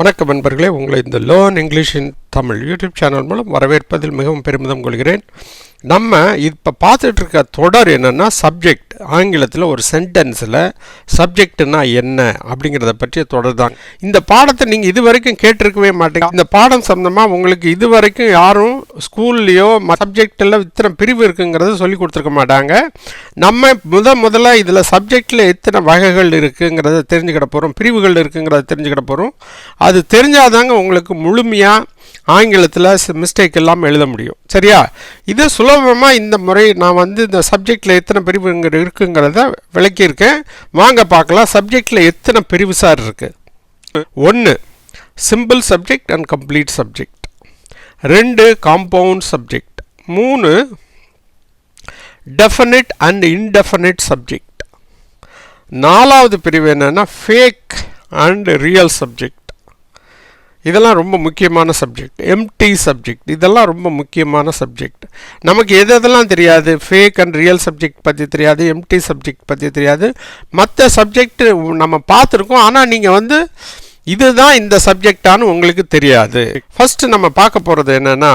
வணக்கம் நண்பர்களே, உங்களை இந்த லேர்ன் இங்கிலீஷ் இன் தமிழ் யூடியூப் சேனல் மூலம் வரவேற்பதில் மிகவும் பெருமிதம் கொள்கிறேன். நம்ம இப்போ பார்த்துட்டு இருக்க தொடர் என்னென்னா சப்ஜெக்ட். ஆங்கிலத்தில் ஒரு சென்டென்ஸில் சப்ஜெக்ட்னா என்ன அப்படிங்கிறத பற்றிய தொடர் தான். இந்த பாடத்தை நீங்கள் இது வரைக்கும் கேட்டிருக்கவே மாட்டீங்க. இந்த பாடம் சம்பந்தமாக உங்களுக்கு இது வரைக்கும் யாரும் ஸ்கூல்லையோ சப்ஜெக்டில் இத்தனை பிரிவு இருக்குங்கிறத சொல்லி கொடுத்துருக்க மாட்டாங்க. நம்ம முதல்ல இதில் சப்ஜெக்டில் எத்தனை வகைகள் இருக்குங்கிறத தெரிஞ்சுக்கிட போகிறோம், பிரிவுகள் இருக்குங்கிறத தெரிஞ்சுக்கிட போகிறோம். அது தெரிஞ்சாதாங்க உங்களுக்கு முழுமையாக ஆங்கிலத்தில் மிஸ்டேக் இல்லாமல் எழுத முடியும். சரியா? இது சுலபமாக இந்த முறை நான் இந்த சப்ஜெக்டில் எத்தனை பிரிவு இருக்குங்கிறத விளக்கியிருக்கேன். வாங்க பார்க்கலாம். சப்ஜெக்டில் எத்தனை பிரிவு சார் இருக்குது? 1 simple subject and complete subject, 2 compound subject, 3 definite and indefinite subject, 4வது பிரிவு என்னென்னா ஃபேக் அண்ட் ரியல் சப்ஜெக்ட். இதெல்லாம் ரொம்ப முக்கியமான சப்ஜெக்ட். எம்டி சப்ஜெக்ட், இதெல்லாம் ரொம்ப முக்கியமான சப்ஜெக்ட். நமக்கு எதெல்லாம் தெரியாது, ஃபேக் அண்ட் ரியல் சப்ஜெக்ட் பற்றி தெரியாது, எம்டி சப்ஜெக்ட் பற்றி தெரியாது. மற்ற சப்ஜெக்ட் நம்ம பார்த்துருக்கோம், ஆனால் நீங்கள் இதுதான் இந்த சப்ஜெக்டானு உங்களுக்கு தெரியாது. ஃபஸ்ட்டு நம்ம பார்க்க போகிறது என்னென்னா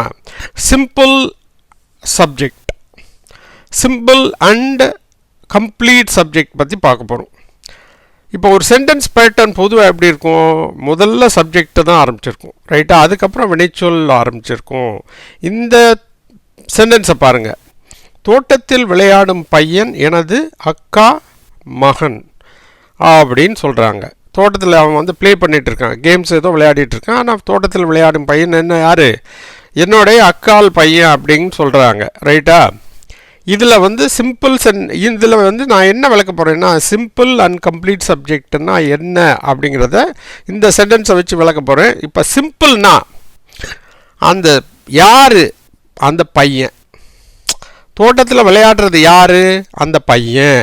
simple subject, simple and complete subject பற்றி பார்க்க போகிறோம். இப்போ ஒரு சென்டென்ஸ் பேட்டர்ன் பொதுவாக எப்படி இருக்கும்? முதல்ல சப்ஜெக்ட்டு தான் ஆரம்பிச்சிருக்கும், ரைட்டா? அதுக்கப்புறம் வினைச்சொல் ஆரம்பிச்சிருக்கும். இந்த சென்டென்ஸை பாருங்கள். தோட்டத்தில் விளையாடும் பையன் எனது அக்கா மகன் அப்படின்னு சொல்கிறாங்க. தோட்டத்தில் அவன் ப்ளே பண்ணிகிட்டு இருக்கான், கேம்ஸ் ஏதோ விளையாடிட்டு இருக்கான். ஆனால் தோட்டத்தில் விளையாடும் பையன் என்ன, யார்? என்னுடைய அக்கால் பையன் அப்படின்னு சொல்கிறாங்க, ரைட்டா? இதில் சிம்பிள் இதில் நான் என்ன விளக்க போகிறேன்னா சிம்பிள் அண்ட் கம்ப்ளீட் சப்ஜெக்ட்னா என்ன அப்படிங்கிறத இந்த சென்டென்ஸை வச்சு விளக்க போகிறேன். இப்போ சிம்பிள்னா அந்த யார்? அந்த பையன். தோட்டத்தில் விளையாடுறது யார்? அந்த பையன்,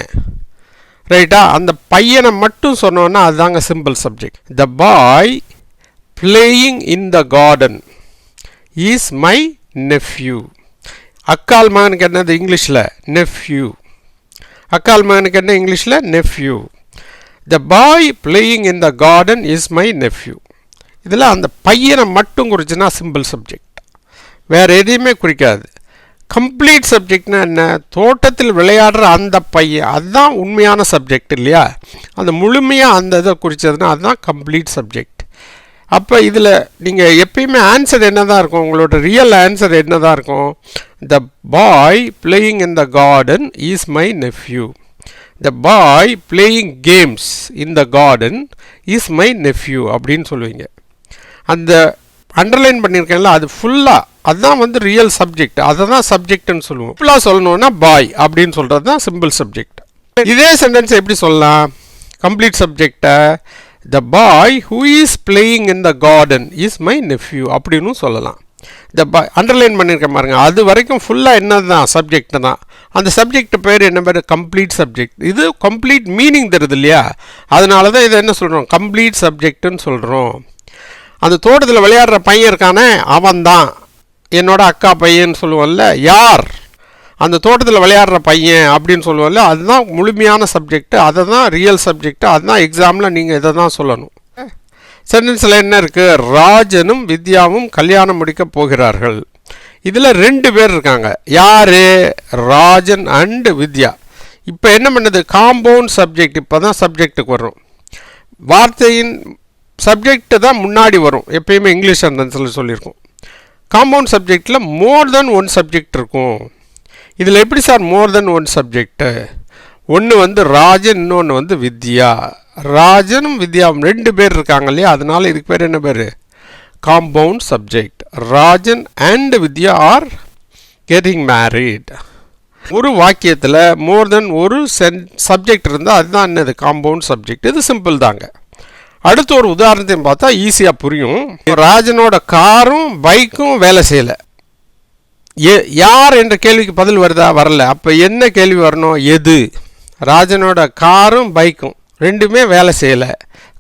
ரைட்டா? அந்த பையனை மட்டும் சொன்னோன்னா அதுதாங்க simple subject. The boy playing in the garden is my nephew. அக்கால் மகனுக்கு என்னது இங்கிலீஷில்? நெஃப்யூ. அக்கால் மகனுக்கு என்ன இங்கிலீஷில்? Nephew. The boy playing in the garden is my nephew. இதில் அந்த பையனை மட்டும் குறிச்சுன்னா சிம்பிள் சப்ஜெக்ட், வேறு எதையுமே குறிக்காது. கம்ப்ளீட் சப்ஜெக்ட்னா என்ன? தோட்டத்தில் விளையாடுற அந்த பையன், அதுதான் உண்மையான சப்ஜெக்ட் இல்லையா? அந்த முழுமையாக அந்த இதை குறித்ததுன்னா அதுதான் கம்ப்ளீட் சப்ஜெக்ட். அப்போ இதில் நீங்கள் எப்பயுமே ஆன்சர் என்ன தான் இருக்கும்? உங்களோட ரியல் ஆன்சர் என்ன தான் இருக்கும்? The boy playing in the garden is my nephew. The boy playing games in the garden is my nephew அப்படின்னு சொல்லுவீங்க. அந்த அண்டர்லைன் பண்ணியிருக்கேன்ல, அது ஃபுல்லாக அதுதான் ரியல் சப்ஜெக்ட், அதை தான் சப்ஜெக்ட்னு சொல்லுவோம். ஃபுல்லாக சொல்லணுன்னா பாய் அப்படின்னு சொல்கிறது தான் சிம்பிள் சப்ஜெக்ட். இதே சென்டென்ஸ் எப்படி சொல்லலாம்? கம்ப்ளீட் சப்ஜெக்டை the boy who is playing in the garden is my nephew அப்படின்னு சொல்லலாம். த பாய் அண்டர்லைன் பண்ணியிருக்க பாருங்க, அது வரைக்கும் ஃபுல்லாக என்ன தான் சப்ஜெக்ட் தான். அந்த சப்ஜெக்ட் பேர் என்ன பேர்? Complete subject. இது கம்ப்ளீட் மீனிங் தருது இல்லையா? அதனால தான் இதை என்ன சொல்கிறோம்? கம்ப்ளீட் சப்ஜெக்ட்னு சொல்கிறோம். அந்த தோட்டத்தில் விளையாடுற பையன் இருக்கானே, அவன் தான் என்னோட அக்கா பையன் சொல்லுவோம்ல. யார்? அந்த தோட்டத்தில் விளையாடுற பையன் அப்படின்னு சொல்லுவோம்ல, அதுதான் முழுமையான சப்ஜெக்ட், அதை தான் ரியல் சப்ஜெக்ட், அதுதான் எக்ஸாமில் நீங்கள் இதை தான் சொல்லணும். சென்டென்ஸில் என்ன இருக்குது? ராஜனும் வித்யாவும் கல்யாணம் முடிக்க போகிறார்கள். இதில் 2 பேர் இருக்காங்க. யார்? ராஜன் அண்ட் வித்யா. இப்போ என்ன பண்ணுது? Compound subject. இப்போ தான் சப்ஜெக்டுக்கு வரும். வார்த்தையின் சப்ஜெக்டு தான் முன்னாடி வரும் எப்பயுமே இங்கிலீஷ் சென்டென்ஸில் சொல்லியிருக்கோம். காம்பவுண்ட் சப்ஜெக்டில் மோர் தென் 1 சப்ஜெக்ட் இருக்கும். இதில் எப்படி சார் மோர் தென் 1 சப்ஜெக்டு? ஒன்று ராஜன், இன்னொன்று வித்யா. ராஜனும் வித்யாவும் 2 பேர் இருக்காங்க இல்லையா? அதனால இதுக்கு பேர் என்ன பேர்? Compound subject. Rajan and Vidya are getting married. ஒரு வாக்கியத்தில் மோர் தென் ஒரு சப்ஜெக்ட் இருந்தால் அதுதான் என்னது? Compound subject. இது சிம்பிள் தாங்க. அடுத்து ஒரு உதாரணத்தையும் பார்த்தா ஈஸியாக புரியும். ராஜனோட காரும் பைக்கும் வேலை செய்யலை. யார் என்ற கேள்விக்கு பதில் வருதா? வரல. அப்போ என்ன கேள்வி வரணும்? எது? ராஜனோட காரும் பைக்கும் 2மே வேலை செய்யலை.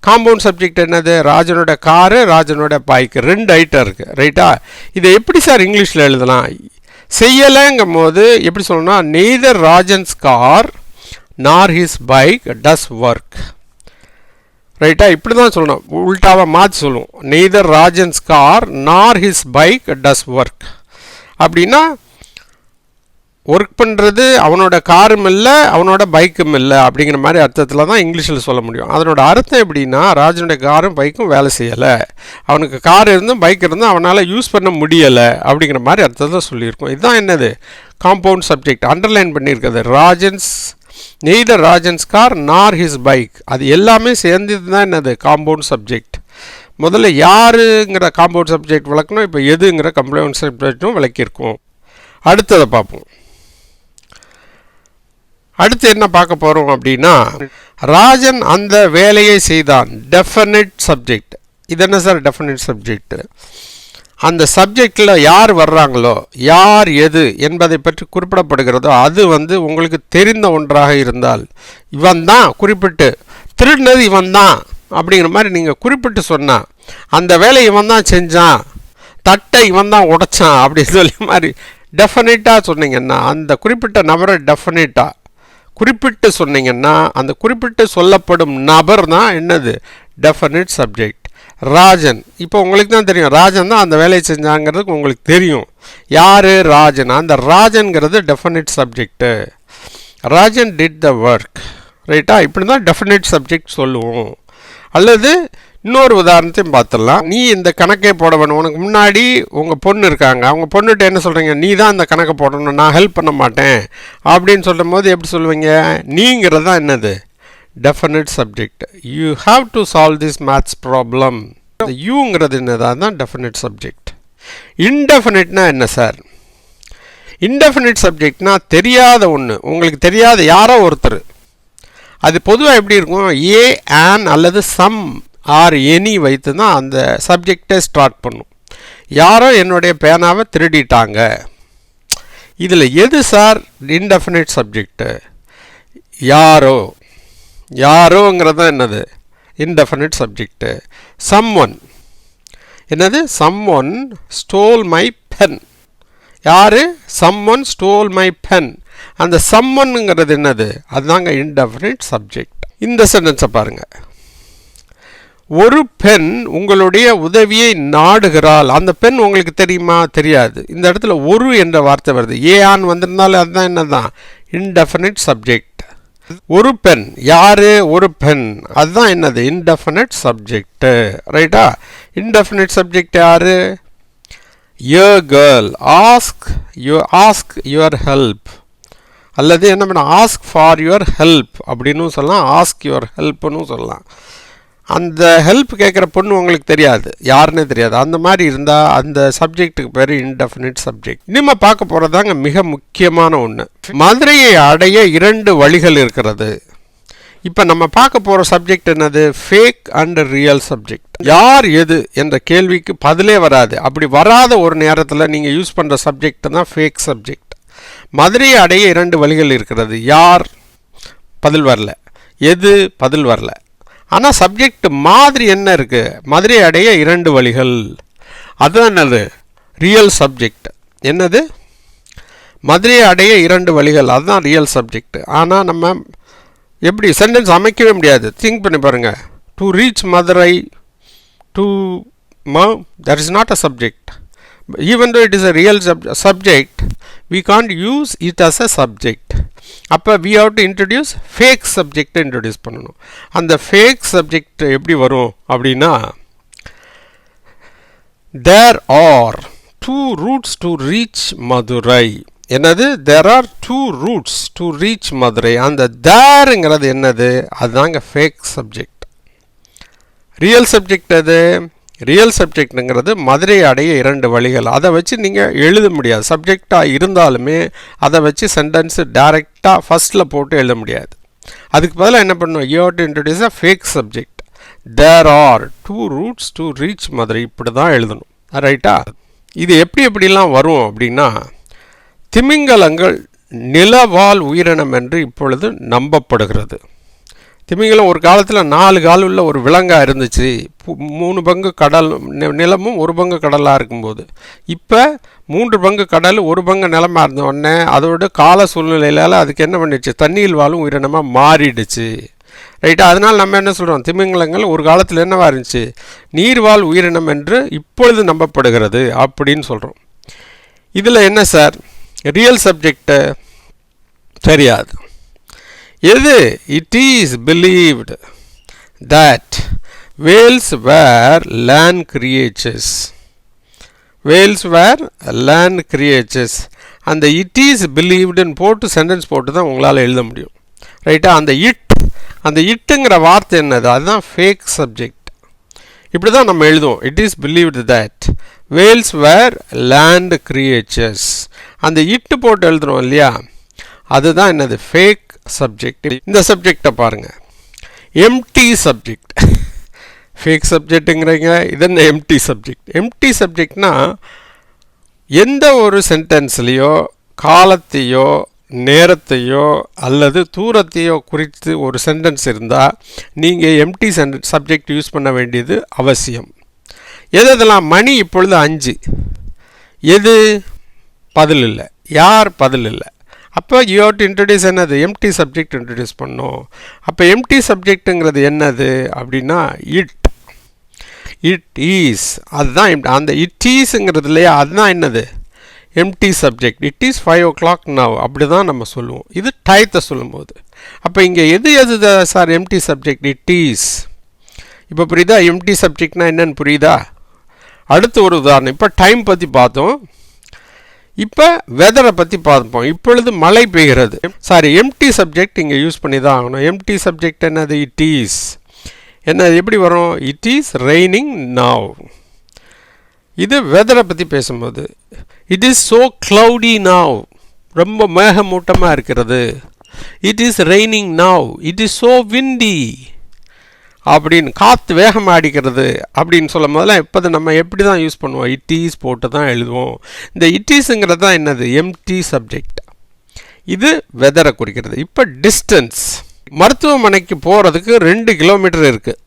காம்பவுண்ட் சப்ஜெக்ட் என்னது? ராஜனோட காரு, ராஜனோட பைக்கு, 2 ஐட்டம் இருக்குது, ரைட்டா? இதை எப்படி சார் இங்கிலீஷில் எழுதலாம்? செய்யலைங்கும் போது எப்படி சொல்லணும்னா நெய்தர் ராஜன்ஸ் கார் நார் ஹிஸ் பைக் டஸ் ஒர்க். ரைட்டா? இப்படி தான் சொல்லணும், உல்டாவை மாற்றி சொல்லுவோம். நெய்தர் ராஜன்ஸ் கார் நார் ஹிஸ் பைக் டஸ் ஒர்க். அப்படின்னா ஒர்க் பண்ணுறது அவனோட காரும் இல்லை, அவனோட பைக்கும் இல்லை அப்படிங்கிற மாதிரி அர்த்தத்தில் தான் இங்கிலீஷில் சொல்ல முடியும். அதனோட அர்த்தம் எப்படின்னா, ராஜனுடைய காரும் பைக்கும் வேலை செய்யலை, அவனுக்கு கார் இருந்தும் பைக் இருந்தும் அவனால் யூஸ் பண்ண முடியலை அப்படிங்கிற மாதிரி அர்த்தத்தை சொல்லியிருக்கோம். இதுதான் என்னது, காம்பவுண்ட் சப்ஜெக்ட். அண்டர்லைன் பண்ணியிருக்கிறது ராஜன்ஸ், நெய்தர் ராஜன்ஸ் கார் நார் ஹிஸ் பைக். அது எல்லாமே சேர்ந்தது தான் என்னது, காம்பவுண்ட் சப்ஜெக்ட். முதல்ல யாருங்கிற காம்பவுண்ட் சப்ஜெக்ட் விளக்கணும், இப்போ எதுங்கிற காம்பவுண்ட் சப்ஜெக்டும் விளக்கியிருக்கோம். அடுத்ததை பார்ப்போம். அடுத்து என்ன பார்க்க போகிறோம் அப்படின்னா, ராஜன் அந்த வேலையை செய்தான், டெஃபினிட் சப்ஜெக்ட். இது என்ன சார் டெஃபினிட் சப்ஜெக்ட்? அந்த சப்ஜெக்டில் யார் வர்றாங்களோ, யார் எது என்பதை பற்றி குறிப்பிடப்படுகிறதோ அது உங்களுக்கு தெரிந்த ஒன்றாக இருந்தால், இவன் தான் குறிப்பிட்டு திருடினது இவன் தான் அப்படிங்கிற மாதிரி நீங்கள் குறிப்பிட்டு சொன்னால், அந்த வேலை இவன் தான் செஞ்சான், தட்டை இவன் தான் உடைச்சான் அப்படின்னு சொல்லி மாதிரி டெஃபினட்டாக சொன்னீங்கன்னா, அந்த குறிப்பிட்ட நபரை டெஃபினட்டாக குறிப்பிட்டு சொன்னீங்கன்னா, அந்த குறிப்பிட்டு சொல்லப்படும் நபர் தான் என்னது, டெஃபினிட் சப்ஜெக்ட். ராஜன், இப்போ உங்களுக்கு தான் தெரியும், ராஜன் தான் அந்த வேலையை செஞ்சாங்கிறதுக்கு உங்களுக்கு தெரியும். யார், ராஜன். அந்த ராஜன்கிறது definite subject. Rajan did the work. ரைட்டா? இப்படி தான் டெஃபினிட் சப்ஜெக்ட் சொல்லுவோம். அல்லது இன்னொரு உதாரணத்தையும் பார்த்துடலாம். நீ இந்த கணக்கே போட வேணும், உனக்கு முன்னாடி உங்கள் பொண்ணு இருக்காங்க, அவங்க பொண்ணுகிட்ட என்ன சொல்கிறீங்க, நீ தான் இந்த கணக்கை போடணும், நான் ஹெல்ப் பண்ண மாட்டேன் அப்படின்னு சொல்லும் போது எப்படி சொல்லுவீங்க, நீங்கிறது தான் என்னது, definite subject. You have to solve this maths problem. யூங்கிறது என்னதான் தான் டெஃபினிட் சப்ஜெக்ட். இன்டெஃபினிட்னா என்ன சார்? இன்டெஃபினிட் சப்ஜெக்ட்னா தெரியாத ஒன்று, உங்களுக்கு தெரியாத யாரோ ஒருத்தர். அது பொதுவாக எப்படி இருக்கும், ஏ, ஆன் அல்லது சம் ஆர் எனி வைத்து தான் அந்த சப்ஜெக்டை ஸ்டார்ட் பண்ணும். யாரோ என்னுடைய பேனாவை திருடிட்டாங்க. இதில் எது சார் இன்டெஃபினிட் சப்ஜெக்டு? யாரோ, யாரோங்கிறது தான் என்னது, இன்டெஃபினிட் சப்ஜெக்டு. சம்ஒன், என்னது, சம்ஒன் ஸ்டோல் மை பென். யார், சம்ஒன் ஸ்டோல் மை பென். அந்த சம்ஒன்னுங்கிறது என்னது, அதுதாங்க இன்டெஃபினிட் சப்ஜெக்ட். இந்த சென்டென்ஸை பாருங்கள். ஒரு பெண் உங்களுடைய உதவியை நாடுகிறாள். அந்த பெண் உங்களுக்கு தெரியுமா, தெரியாது. இந்த இடத்துல ஒரு என்ற வார்த்தை வருது, ஏ ஆன் வந்திருந்தாலும் அதுதான் என்னதான், இன்டெஃபினிட் சப்ஜெக்ட். ஒரு பெண், யாரு, ஒரு பெண், அதுதான் என்னது, இன்டெஃபினிட் சப்ஜெக்ட். ரைட்டா? இன்டெஃபினிட் சப்ஜெக்ட் யாரு, எ கேர்ள். Ask your help. அல்லது என்ன பண்ண, ஆஸ்க் ஃபார் யுவர் ஹெல்ப் அப்படின்னு சொல்லலாம், ஆஸ்க் யுவர் ஹெல்ப்னு சொல்லலாம். அந்த ஹெல்ப் கேட்குற பொண்ணு உங்களுக்கு தெரியாது, யாருன்னே தெரியாது. அந்த மாதிரி இருந்தால் அந்த சப்ஜெக்ட்டுக்கு பேர் இன்டெஃபினிட் சப்ஜெக்ட். இனிமேல் பார்க்க போகிறதாங்க மிக முக்கியமான ஒன்று. மதுரையை அடைய 2 வழிகள் இருக்கிறது. இப்போ நம்ம பார்க்க போகிற சப்ஜெக்ட் என்னது, ஃபேக் அண்ட் ரியல் சப்ஜெக்ட். யார் எது என்ற கேள்விக்கு பதிலே வராது. அப்படி வராத ஒரு நேரத்தில் நீங்கள் யூஸ் பண்ணுற சப்ஜெக்ட் தான் ஃபேக் சப்ஜெக்ட். மதுரையை அடைய 2 வழிகள் இருக்கிறது. யார், பதில் வரல. எது, பதில் வரல. ஆனால் சப்ஜெக்ட் மாதிரி என்ன இருக்குது, மதுரை அடைய 2 வழிகள். அதுதான் என்னது, ரியல் சப்ஜெக்ட். என்னது, மதுரை அடைய 2 வழிகள், அதுதான் ரியல் சப்ஜெக்ட். ஆனால் நம்ம எப்படி சென்டென்ஸ் அமைக்கவே முடியாது. திங்க் பண்ணி பாருங்கள். To reach Madurai, to that is not a subject. Even though it is a real subject, we can't use it as a subject. அப்போ we have to introduce fake subject introduce பண்ணணும். அந்த fake subject எப்படி வரும் அப்படின்னா, there are 2 routes to reach Madurai. என்னது, there are 2 routes to reach Madurai. அந்த thereங்கிறது என்னது, அதுதாங்க fake subject. ரியல் சப்ஜெக்ட் அது, ரியல் சப்ஜெக்ட்டுங்கிறது மதுரை அடைய 2 வழிகள். அதை வச்சு நீங்கள் எழுத முடியாது. சப்ஜெக்டாக இருந்தாலுமே அதை வச்சு சென்டென்ஸு டைரெக்டாக ஃபஸ்ட்டில் போட்டு எழுத முடியாது. அதுக்கு பதிலாக என்ன பண்ணணும், you have to introduce a fake subject. There are 2 routes to reach Madurai. இப்படி தான் எழுதணும். ரைட்டா? இது எப்படிலாம் வரும் அப்படின்னா, திமிங்கலங்கள் நிலவாழ் உயிரினம் என்று இப்பொழுது நம்பப்படுகிறது. திமிங்கலம் ஒரு காலத்தில் 4 கால் உள்ள ஒரு விலங்காக இருந்துச்சு. 3 பங்கு கடல் நிலமும் 1 பங்கு கடலாக இருக்கும்போது, இப்போ 3 பங்கு கடல் 1 பங்கு நிலமாக இருந்த உடனே அதோட கால சூழ்நிலையில் அதுக்கு என்ன பண்ணிடுச்சு, தண்ணியில் வாழும் உயிரினமாக மாறிடுச்சு. ரைட்டா? அதனால் நம்ம என்ன சொல்கிறோம், திமிங்கலங்கள் ஒரு காலத்தில் என்னவா இருந்துச்சு, நீர்வாழ் உயிரினம் என்று இப்பொழுது நம்பப்படுகிறது அப்படின்னு சொல்கிறோம். இதில் என்ன சார், ரியல் சப்ஜெக்டு தெரியாது. எது, it is believed that whales were land creatures. Whales were land creatures. அந்த இட் இஸ் பிலீவ்டுன்னு போட்டு சென்டென்ஸ் போட்டு தான் உங்களால் எழுத முடியும். ரைட்டா? அந்த இட்டுங்கிற வார்த்தை என்னது, அதுதான் ஃபேக் சப்ஜெக்ட். இப்படி தான் நம்ம எழுதுவோம், it is believed that whales were land creatures. அந்த இட்டு போட்டு எழுதுறோம் இல்லையா, அதுதான் என்னது, ஃபேக் சப்ஜெக்ட். இந்த சப்ஜெக்டை பாருங்கள், எம்டி சப்ஜெக்ட். ஃபேக் சப்ஜெக்ட்டுங்கிறீங்க, இது என்ன எம்டி சப்ஜெக்ட்? எம்டி சப்ஜெக்ட்னா எந்த ஒரு சென்டென்ஸ்லேயோ காலத்தையோ நேரத்தையோ அல்லது தூரத்தையோ குறித்து ஒரு சென்டென்ஸ் இருந்தால் நீங்கள் எம்டி சப்ஜெக்ட் யூஸ் பண்ண வேண்டியது அவசியம். எதெல்லாம், மணி இப்பொழுது 5, எது பதில் இல்லை, யார் பதில் இல்லை. அப்போ யூ ஹவ் டு இன்ட்ரடியூஸ் என்னது, எம்டி சப்ஜெக்ட் இன்ட்ரடியூஸ் பண்ணோம். அப்போ எம்டி சப்ஜெக்ட்டுங்கிறது என்னது அப்படின்னா இட் ஈஸ். அதுதான் அந்த இட் ஈஸுங்கிறது இல்லையா, அதுதான் என்னது, empty subject. It is 5 o'clock now, அப்படி தான் நம்ம சொல்லுவோம். இது டயத்தை சொல்லும்போது. அப்போ இங்கே எது sir empty subject, it is. இப்போ புரியுதா, எம்டி சப்ஜெக்ட்னா என்னன்னு புரியுதா? அடுத்து ஒரு உதாரணம், இப்போ டைம் பற்றி பார்த்தோம், இப்போ வெதரை பற்றி பார்ப்போம். இப்பொழுது மழை பெய்கிறது. சாரி, எம்டி சப்ஜெக்ட் இங்கே யூஸ் பண்ணி தான் ஆகணும். எம்டி சப்ஜெக்ட் என்னது, இட் ஈஸ். என்ன எப்படி வரும், இட் இஸ் ரெய்னிங் நவ். இது வெதரை பற்றி பேசும்போது, it is so cloudy now, ரொம்ப மேகமூட்டமாக இருக்கிறது. It is raining now, it is so windy அப்படின்னு, காற்று வேகமாக அடிக்கிறது அப்படின்னு சொல்லும் போதெல்லாம் இப்போ நம்ம எப்படி தான் யூஸ் பண்ணுவோம், இட் ஈஸ் போட்டு தான் எழுதுவோம். இந்த இட் ஈஸுங்கிறது தான் என்னது, எம்டி சப்ஜெக்ட். இது வெதரை குறிக்கிறது. இப்போ டிஸ்டன்ஸ், மருத்துவமனைக்கு போகிறதுக்கு 2 கிலோமீட்டர் இருக்குது.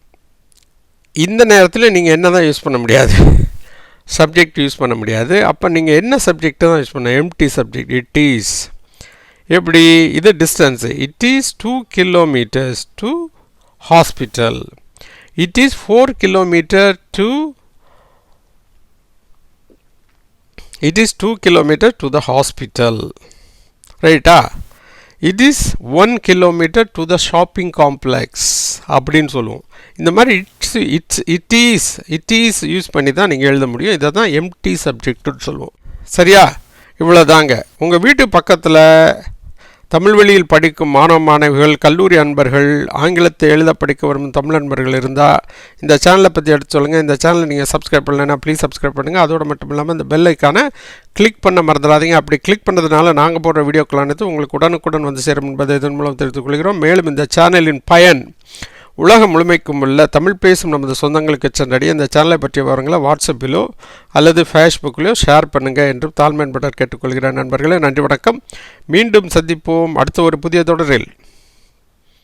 இந்த நேரத்தில் நீங்கள் என்ன தான் யூஸ் பண்ண முடியாது, சப்ஜெக்ட் யூஸ் பண்ண முடியாது. அப்போ நீங்கள் என்ன சப்ஜெக்ட் தான் யூஸ் பண்ண, எம்டி சப்ஜெக்ட், இட் ஈஸ். எப்படி, இது distance, it is 2 kilometers to hospital. It is 4 kilometers to the hospital. Right? It is 1 kilometer to the shopping complex. அப்படின்னு சொல்லுவோம். இந்த மாதிரி இட் இஸ் யூஸ் பண்ணி தான் நீங்கள் எழுத முடியும். இதை தான் எம்டி சப்ஜெக்ட்னு சொல்லுவோம். சரியா? இவ்வளோதாங்க. உங்கள் வீட்டு பக்கத்தில் தமிழ் வழியில் படிக்கும் மாணவ மாணவிகள், கல்லூரி அன்பர்கள், ஆங்கிலத்தை எழுத படிக்க வரும் தமிழ் அன்பர்கள் இருந்தால் இந்த சேனலை பற்றி எடுத்து சொல்லுங்கள். இந்த சேனலை நீங்கள் சப்ஸ்கிரைப் பண்ணலைன்னா ப்ளீஸ் சப்ஸ்கிரைப் பண்ணுங்கள். அதோடு மட்டும் இல்லாமல் இந்த பெல் ஐக்கானை கிளிக் பண்ண மறந்துடாதீங்க. அப்படி கிளிக் பண்ணுறதுனால நாங்கள் போடுற வீடியோக்கள் அனைத்து உங்களுக்கு உடனுக்குடன் வந்து சேரும் என்பதை இதன் மூலம் தெரிவித்துக் கொள்கிறோம். மேலும் இந்த சேனலின் பயன் உலகம் முழுமைக்கும் உள்ள தமிழ் பேசும் நமது சொந்தங்களுக்கு சென்றடைய இந்த சேனலை பற்றிய விவரங்களை வாட்ஸ்அப்பிலோ அல்லது ஃபேஸ்புக்கிலோ ஷேர் பண்ணுங்கள் என்று தாழ்மையின்பட்ட கேட்டுக்கொள்கிறேன். நண்பர்களே, நன்றி, வணக்கம். மீண்டும் சந்திப்போம் அடுத்த ஒரு புதிய தொடரில்.